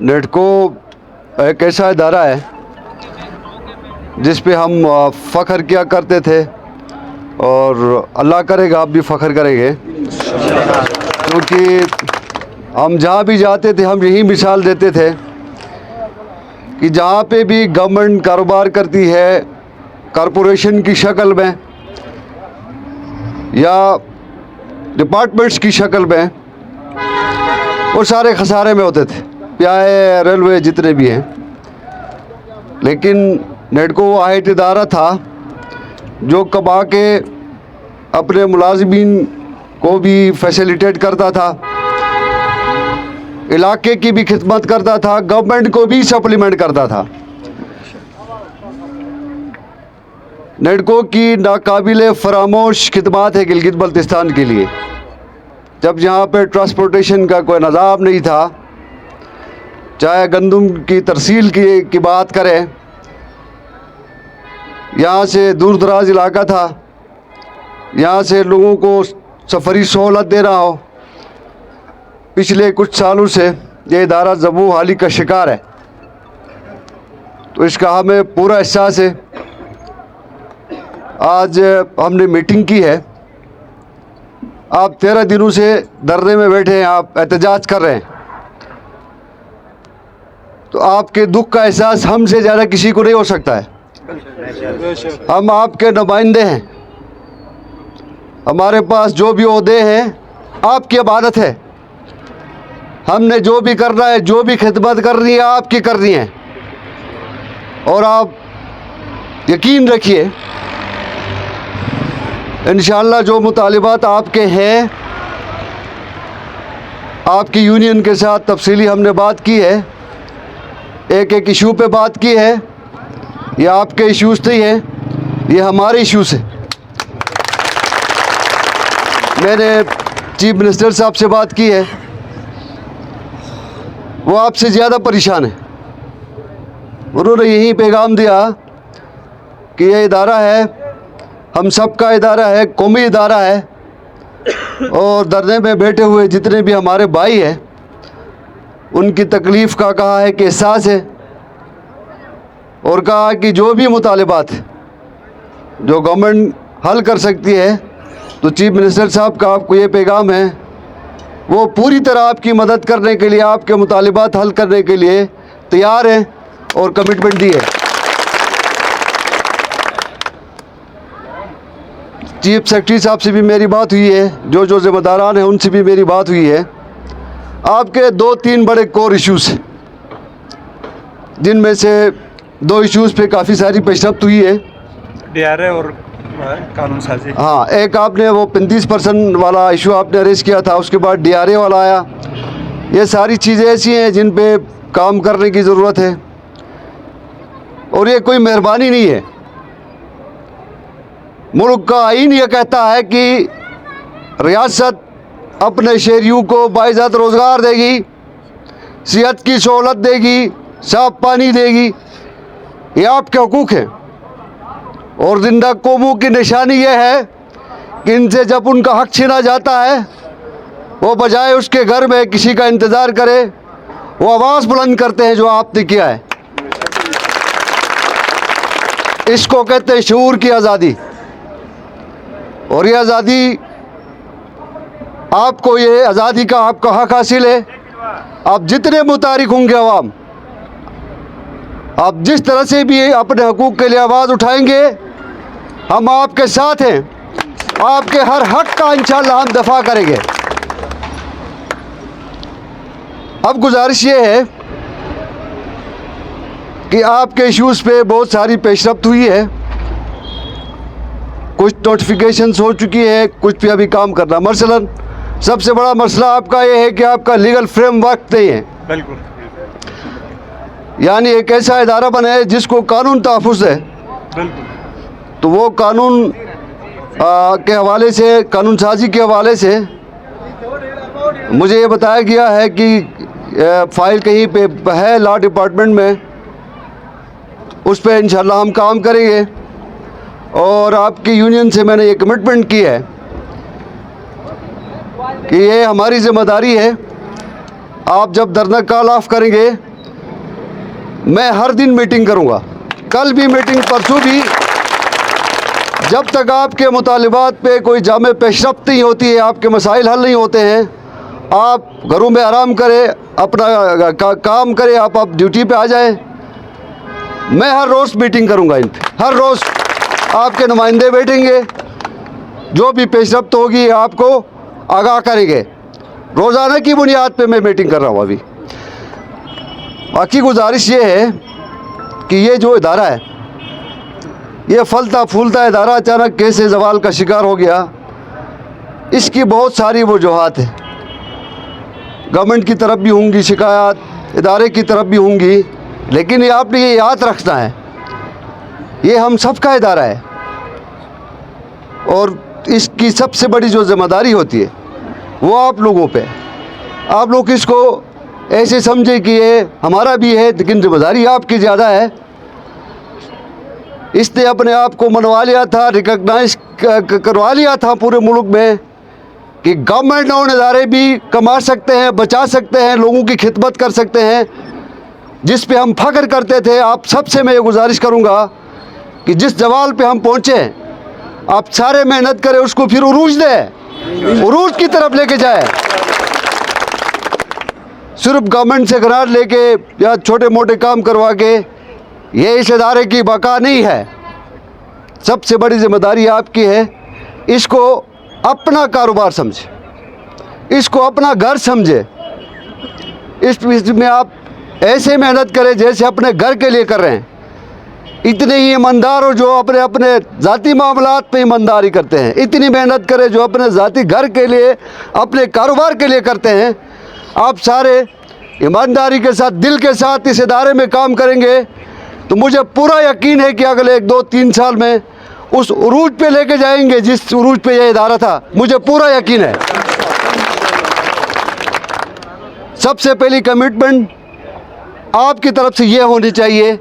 नेटको एक ऐसा इदारा है जिस पे हम फ़ख्र किया करते थे और अल्लाह करेगा आप भी फ़ख्र करेंगे, क्योंकि हम जहाँ भी जाते थे हम यही मिसाल देते थे कि जहाँ पे भी गवर्नमेंट कारोबार करती है कॉरपोरेशन की शक्ल में या डिपार्टमेंट्स की शक्ल में, वो सारे खसारे में होते थे, चाहे रेलवे जितने भी हैं। लेकिन नेटको वाहिद इदारा था जो कमा के अपने मुलाजिमीन को भी फैसिलिटेट करता था, इलाके की भी खिदमत करता था, गवर्नमेंट को भी सप्लीमेंट करता था। नेटको की नाकाबिले फरामोश खिदमत है गिलगित बल्तिस्तान के लिए। जब यहाँ पे ट्रांसपोर्टेशन का कोई निज़ाम नहीं था, चाहे गंदम की तरसील की बात करें, यहाँ से दूर दराज इलाका था, यहाँ से लोगों को सफरी सहूलत दे रहा हो, पिछले कुछ सालों से ये इदारा ज़बू हाली का शिकार है। तो इसका हमें पूरा एहसास है। आज हमने मीटिंग की है, आप 13 दिनों से धरने में बैठे हैं, आप एहतजाज कर रहे हैं, तो आपके दुख का एहसास हमसे ज़्यादा किसी को नहीं हो सकता है। हम आपके नुमाइंदे हैं, हमारे पास जो भी ओहदे हैं आपकी इबादत है। हमने जो भी करना है, जो भी खिदमत करनी है आपकी करनी है। और आप यकीन रखिए इंशाअल्लाह जो मुतालिबात आपके हैं, आपकी यूनियन के साथ तफसीली हमने बात की है, एक एक इशू पे बात की है। ये आपके इश्यूज़ नहीं है, ये हमारे इश्यूज़ हैं। मैंने चीफ मिनिस्टर साहब से बात की है, वो आपसे ज़्यादा परेशान है। उन्होंने यही पैगाम दिया कि ये इदारा है, हम सब का इदारा है, कौमी इदारा है, और धरने में बैठे हुए जितने भी हमारे भाई हैं उनकी तकलीफ़ का कहा है कि एहसास है, और कहा कि जो भी मुतालिबात जो गवर्नमेंट हल कर सकती है, तो चीफ मिनिस्टर साहब का आपको ये पैगाम है, वो पूरी तरह आपकी मदद करने के लिए, आपके मुतालिबात हल करने के लिए तैयार हैं और कमिटमेंट दी है। चीफ सेक्रेटरी साहब से भी मेरी बात हुई है, जो ज़िम्मेदारान हैं उनसे भी मेरी बात हुई है। आपके 2-3 बड़े कोर इश्यूज़ हैं, जिनमें से 2 इश्यूज़ पे काफ़ी सारी पेशरफ्त हुई है, DRA और कानून साजी। हाँ, एक आपने वो 35% वाला इशू आपने रेज़ किया था, उसके बाद DRA वाला आया। ये सारी चीज़ें ऐसी हैं जिन पे काम करने की ज़रूरत है, और ये कोई मेहरबानी नहीं है। मुल्क का आईन ये कहता है कि रियासत अपने शहरियों को बाइज़्ज़त रोज़गार देगी, सेहत की सहूलत देगी, साफ़ पानी देगी। ये आपके हुकूक हैं, और जिंदा कौमों की निशानी ये है कि इनसे जब उनका हक छीना जाता है, वो बजाय उसके घर में किसी का इंतज़ार करे, वो आवाज़ बुलंद करते हैं जो आपने किया है। इसको कहते हैं शऊर की आज़ादी। और ये आज़ादी आपको, ये आज़ादी का आपका हक हासिल है। आप जितने मुतारिक होंगे अवाम, आप जिस तरह से भी अपने हकूक़ के लिए आवाज़ उठाएंगे, हम आपके साथ हैं। आपके हर हक का इंशाअल्लाह हम दफ़ा करेंगे। अब गुजारिश ये है कि आपके इश्यूज़ पे बहुत सारी पेशरफ्त हुई है, कुछ नोटिफिकेशंस हो चुकी है, कुछ पे अभी काम करना। मसलन सबसे बड़ा मसला आपका ये है कि आपका लीगल फ्रेमवर्क नहीं है। बिल्कुल, यानी एक ऐसा इदारा बना है जिसको कानून तहफ़्फ़ुज़ है, तो वो कानून के हवाले से, कानून साजी के हवाले से मुझे ये बताया गया है कि फ़ाइल कहीं पे है लॉ डिपार्टमेंट में, उस पर इंशाअल्लाह हम काम करेंगे। और आपकी यूनियन से मैंने ये कमिटमेंट की है कि ये हमारी ज़िम्मेदारी है आप जब धरना कॉल ऑफ करेंगे, मैं हर दिन मीटिंग करूंगा, कल भी मीटिंग, परसों भी, जब तक आपके मुतालिबात पे कोई जामे पेशरफ्त नहीं होती है, आपके मसाइल हल नहीं होते हैं। आप घरों में आराम करें, अपना काम करें, आप ड्यूटी पे आ जाएं। मैं हर रोज़ मीटिंग करूंगा इन पे, हर रोज़ आपके नुमाइंदे बैठेंगे, जो भी पेशरफ्त होगी आपको आगाह करेंगे। रोज़ाना की बुनियाद पे मैं मीटिंग कर रहा हूँ अभी। बाकी गुजारिश ये है कि ये जो इदारा है, ये फलता फूलता इदारा अचानक कैसे जवाल का शिकार हो गया, इसकी बहुत सारी वजूहात है। गवर्नमेंट की तरफ भी होंगी शिकायत, इदारे की तरफ भी होंगी, लेकिन ये आपने ये याद रखना है, ये हम सब का इदारा है और इसकी सबसे बड़ी जो ज़िम्मेदारी होती है वो आप लोगों पे। आप लोग इसको ऐसे समझे कि ये हमारा भी है, लेकिन ज़िम्मेदारी आपकी ज़्यादा है। इसने अपने आप को मनवा लिया था, रिकॉग्नाइज करवा लिया था पूरे मुल्क में कि गवर्नमेंट और इदारे भी कमा सकते हैं, बचा सकते हैं, लोगों की खिदमत कर सकते हैं, जिस पे हम फ़ख्र करते थे। आप सबसे मैं ये गुजारिश करूँगा कि जिस जवाल पे हम पहुँचे, आप सारे मेहनत करें, उसको फिर उरूज दें, उरूज की तरफ लेके जाए। सिर्फ गवर्नमेंट से ग्रांट लेके या छोटे मोटे काम करवा के ये इस इदारे की बका नहीं है। सबसे बड़ी जिम्मेदारी आपकी है। इसको अपना कारोबार समझे, इसको अपना घर समझे, इसमें आप ऐसे मेहनत करें जैसे अपने घर के लिए कर रहे हैं। इतने ही ईमानदार हो जो अपने अपने ज़ाती मामलात पे ईमानदारी करते हैं, इतनी मेहनत करें जो अपने ज़ाती घर के लिए, अपने कारोबार के लिए करते हैं। आप सारे ईमानदारी के साथ, दिल के साथ इस इदारे में काम करेंगे तो मुझे पूरा यकीन है कि अगले 1, 2, 3 साल में उस उरूज पे लेके जाएंगे जिस उरूज पे यह इदारा था, मुझे पूरा यकीन है। सबसे पहली कमिटमेंट आपकी तरफ से ये होनी चाहिए,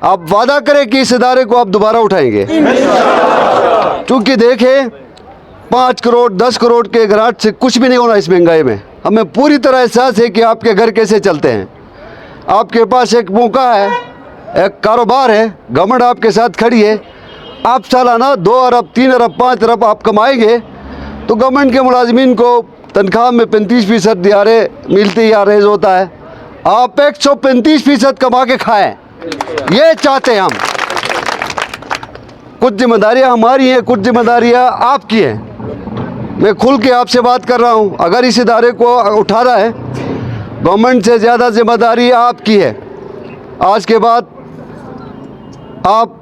आप वादा करें कि इस इदारे को आप दोबारा उठाएंगे। क्योंकि देखें, 5 करोड़ 10 करोड़ के ग्रांट से कुछ भी नहीं होना इस महंगाई में। हमें पूरी तरह एहसास है कि आपके घर कैसे चलते हैं। आपके पास एक मौका है, एक कारोबार है, गवर्नमेंट आपके साथ खड़ी है। आप सालाना 2 अरब 3 अरब 5 अरब आप कमाएंगे तो गवर्नमेंट के मुलाजमीन को तनख्वाह में 35% दिहाड़े मिलती या रेज होता है। आप 135% कमा के खाएं, ये चाहते हैं हम। कुछ जिम्मेदारियां हमारी हैं, कुछ जिम्मेदारियां आपकी हैं। मैं खुल के आपसे बात कर रहा हूं, अगर इस इदारे को उठाना है, गवर्नमेंट से ज़्यादा जिम्मेदारी आपकी है। आज के बाद आप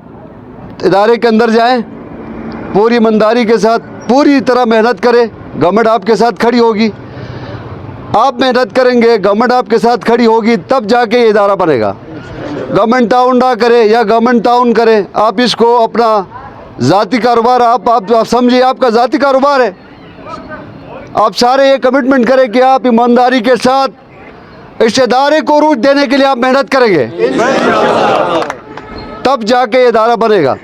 इदारे के अंदर जाएं, पूरी ईमानदारी के साथ पूरी तरह मेहनत करें, गवर्नमेंट आपके साथ खड़ी होगी। आप मेहनत करेंगे, गवर्नमेंट आपके साथ खड़ी होगी, तब जाके ये इदारा बनेगा। गवर्नमेंट ताउन ना करे या गवर्नमेंट ताउन करे, आप इसको अपना ज़ाती कारोबार आप समझिए, आपका ज़ाती कारोबार है। आप सारे ये कमिटमेंट करें कि आप ईमानदारी के साथ इस इदारे को रूज देने के लिए आप मेहनत करेंगे, तब जाके ये इदारा बनेगा।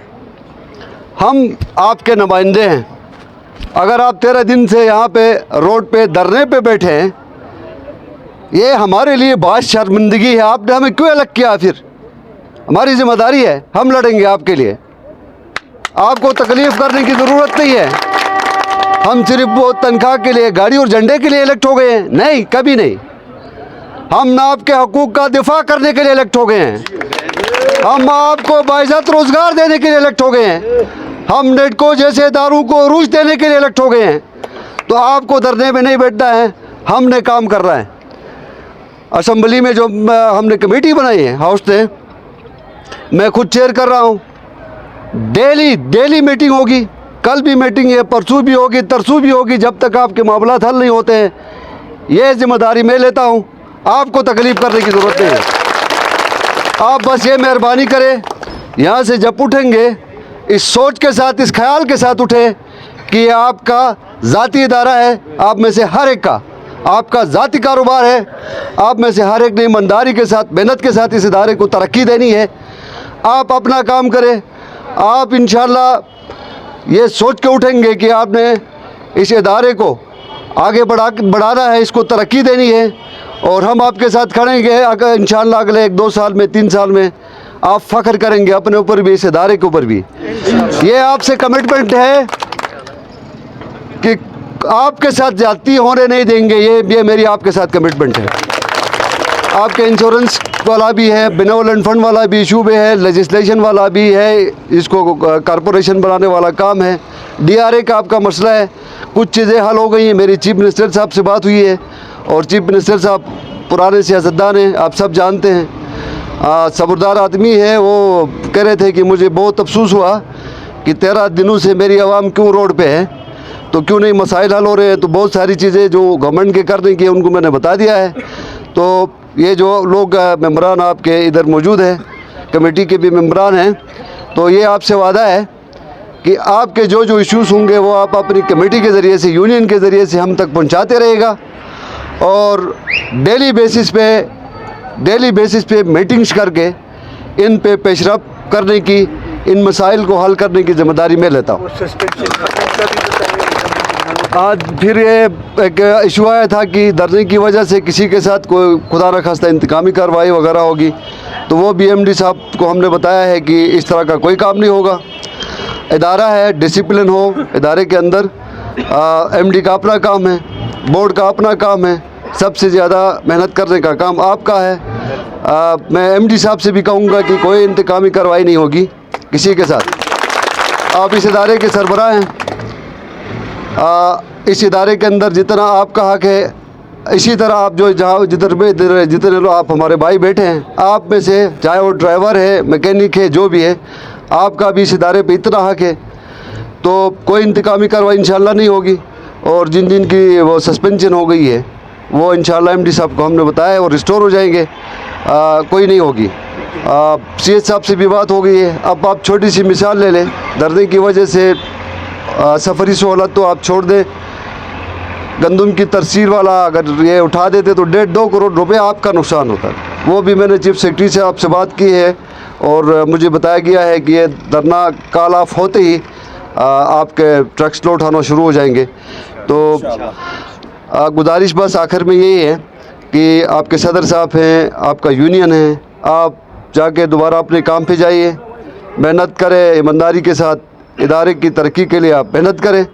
हम आपके नुमाइंदे हैं। अगर आप 13 दिन से यहाँ पे रोड पे धरने पे बैठे हैं, ये हमारे लिए बहुत शर्मिंदगी है। आपने हमें क्यों अलग किया? फिर हमारी जिम्मेदारी है, हम लड़ेंगे आपके लिए। आपको तकलीफ़ करने की ज़रूरत नहीं है। हम सिर्फ वो तनख्वाह के लिए, गाड़ी और झंडे के लिए इलेक्ट हो गए हैं? नहीं, कभी नहीं। हम ना आपके हकूक़ का दिफा करने के लिए इलेक्ट हो गए हैं, हम आपको बाइज़्ज़त रोज़गार देने के लिए इलेक्ट हो गए हैं, हम नेटको जैसे इदारों को रूज देने के लिए इलेक्ट हो गए हैं। तो आपको धरने में नहीं बैठना है, हमने काम कर रहा है। असम्बली में जो हमने कमेटी बनाई है हाउस ने, मैं खुद चेयर कर रहा हूँ। डेली मीटिंग होगी, कल भी मीटिंग है, परसों भी होगी, तरसों भी होगी, जब तक आपके मामलात हल नहीं होते हैं। ये जिम्मेदारी मैं लेता हूँ, आपको तकलीफ़ करने की ज़रूरत नहीं है। आप बस ये मेहरबानी करें, यहाँ से जब उठेंगे इस सोच के साथ, इस ख्याल के साथ उठे कि ये आपका ज़ाती इदारा है, आप में से हर एक का, आपका ज़ाती कारोबार है, आप में से हर एक ने ईमानदारी के साथ, मेहनत के साथ इस इदारे को तरक्की देनी है। आप अपना काम करें। आप इंशाअल्लाह ये सोच के उठेंगे कि आपने इस इदारे को आगे बढ़ाना है, इसको तरक्की देनी है, और हम आपके साथ खड़ेंगे। अगर इंशाअल्लाह अगले 1-2 साल में, 3 साल में आप फ़ख्र करेंगे अपने ऊपर भी, इस इदारे के ऊपर भी। ये आपसे कमिटमेंट है कि आपके साथ ज्यादती होने नहीं देंगे। ये मेरी आपके साथ कमिटमेंट है। आपके इंश्योरेंस वाला भी है, बेनेवोलेंट फंड वाला भी इशू भी है, लेजिस्लेशन वाला भी है, इसको कॉरपोरेशन बनाने वाला काम है, DRA का आपका मसला है। कुछ चीज़ें हल हो गई हैं। मेरी चीफ मिनिस्टर साहब से बात हुई है और चीफ मिनिस्टर साहब पुराने सियासतदान हैं, आप सब जानते हैं, सबरदार आदमी है। वो कह रहे थे कि मुझे बहुत अफसोस हुआ कि 13 दिनों से मेरी आवाम क्यों रोड पे है, तो क्यों नहीं मसाइल हल हो रहे हैं। तो बहुत सारी चीज़ें जो गवर्नमेंट के करने की उनको मैंने बता दिया है। तो ये जो लोग मेंबरान आपके इधर मौजूद हैं, कमेटी के भी मेंबरान हैं, तो ये आपसे वादा है कि आपके जो जो इश्यूज़ होंगे वो आप अपनी कमेटी के ज़रिए से, यूनियन के ज़रिए से हम तक पहुंचाते रहेगा। और डेली बेसिस पे मीटिंग्स करके इन पे पेशरफ करने की, इन मसाइल को हल करने की ज़िम्मेदारी मैं लेता हूँ। आज फिर ये एक इशू आया था कि धरने की वजह से किसी के साथ कोई खुदा न खास्ता इंतकामी कार्रवाई वगैरह होगी, तो वो भी MD साहब को हमने बताया है कि इस तरह का कोई काम नहीं होगा। इदारा है, डिसिप्लिन हो इदारे के अंदर। MD का अपना काम है, बोर्ड का अपना काम है, सबसे ज़्यादा मेहनत करने का काम आपका है। मैं MD साहब से भी कहूँगा कि कोई इंतकामी कार्रवाई नहीं होगी किसी के साथ। आप इस इदारे के सरबराह हैं। इस इदारे के अंदर जितना आपका हक है, इसी तरह आप जो जहाँ जितने लोग आप हमारे भाई बैठे हैं, आप में से चाहे वो ड्राइवर है, मैकेनिक है, जो भी है, आपका भी इस इदारे पे इतना हक है। तो कोई इंतकामी कार्रवाई इंशाअल्लाह नहीं होगी। और जिन जिन की वो सस्पेंशन हो गई है वो इंशाअल्लाह MD साहब को हमने बताया है वो रिस्टोर हो जाएंगे। कोई नहीं होगी। CS साहब से भी बात हो गई है। अब आप छोटी सी मिसाल ले लें, धरने की वजह से सफरी सहूलत तो आप छोड़ दें, गंदम की तरसील वाला अगर ये उठा देते तो 1.5-2 करोड़ रुपए आपका नुकसान होता। वो भी मैंने चीफ सेक्रेटरी से आपसे बात की है और मुझे बताया गया है कि ये धरना कॉल ऑफ होते ही आपके ट्रक्स लोड होना शुरू हो जाएंगे। तो गुजारिश बस आखिर में यही है कि आपके सदर साहब हैं, आपका यूनियन है, आप जाके दोबारा अपने काम पे जाइए, मेहनत करें ईमानदारी के साथ। इदारे की तरक्की के लिए आप मेहनत करें।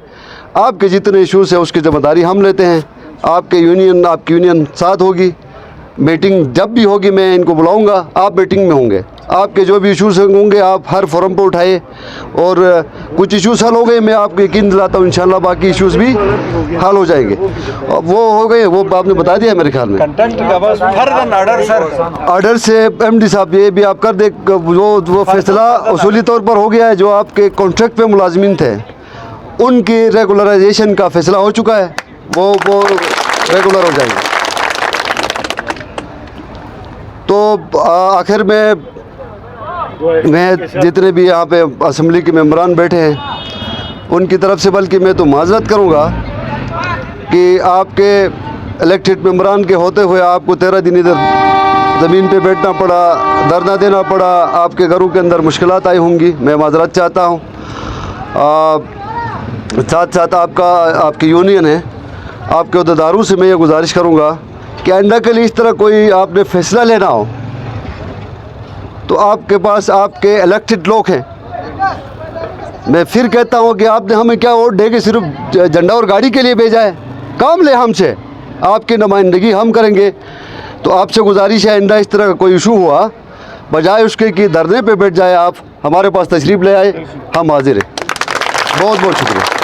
आपके जितने इशूज़ हैं उसकी ज़िम्मेदारी हम लेते हैं। आपकी यूनियन साथ होगी। मीटिंग जब भी होगी मैं इनको बुलाऊंगा, आप मीटिंग में होंगे। आपके जो भी इशूज़ होंगे आप हर फोरम पर उठाइए और कुछ इशूज़ हल हो गए, मैं आपको यकीन दिलाता हूँ इंशाल्लाह बाकी इशूज़ भी हल हो जाएंगे। वो हो गए, वो आपने बता दिया मेरे ख्याल में। ऑर्डर से MD साहब ये भी आप कर दे, वो फैसला उसूली तौर पर हो गया है। जो आपके कॉन्ट्रैक्ट पे मुलाजमीन थे उनकी रेगुलराइजेशन का फैसला हो चुका है, वो रेगुलर हो जाएंगे। तो आखिर में मैं जितने भी यहाँ पे असम्बली के मेंबरान बैठे हैं उनकी तरफ से बल्कि मैं तो माजरत करूँगा कि आपके इलेक्टेड मेंबरान के होते हुए आपको 13 दिन इधर ज़मीन पे बैठना पड़ा, धरना देना पड़ा, आपके घरों के अंदर मुश्किलात आई होंगी, मैं माजरत चाहता हूँ। साथ साथ आपकी यूनियन है, आपके अहदेदारों से मैं ये गुजारिश करूँगा कि आइंदा के लिए इस तरह कोई आपने फ़ैसला लेना हो तो आपके पास आपके इलेक्टेड लोग हैं। मैं फिर कहता हूँ कि आपने हमें क्या वोट दे के सिर्फ झंडा और गाड़ी के लिए भेजा है, काम ले हमसे, आपकी नुमाइंदगी हम करेंगे। तो आपसे गुजारिश है आइंदा इस तरह का कोई इशू हुआ, बजाय उसके कि धरने पे बैठ जाए आप हमारे पास तशरीफ़ ले आए, हम हाजिर हैं। बहुत बहुत शुक्रिया।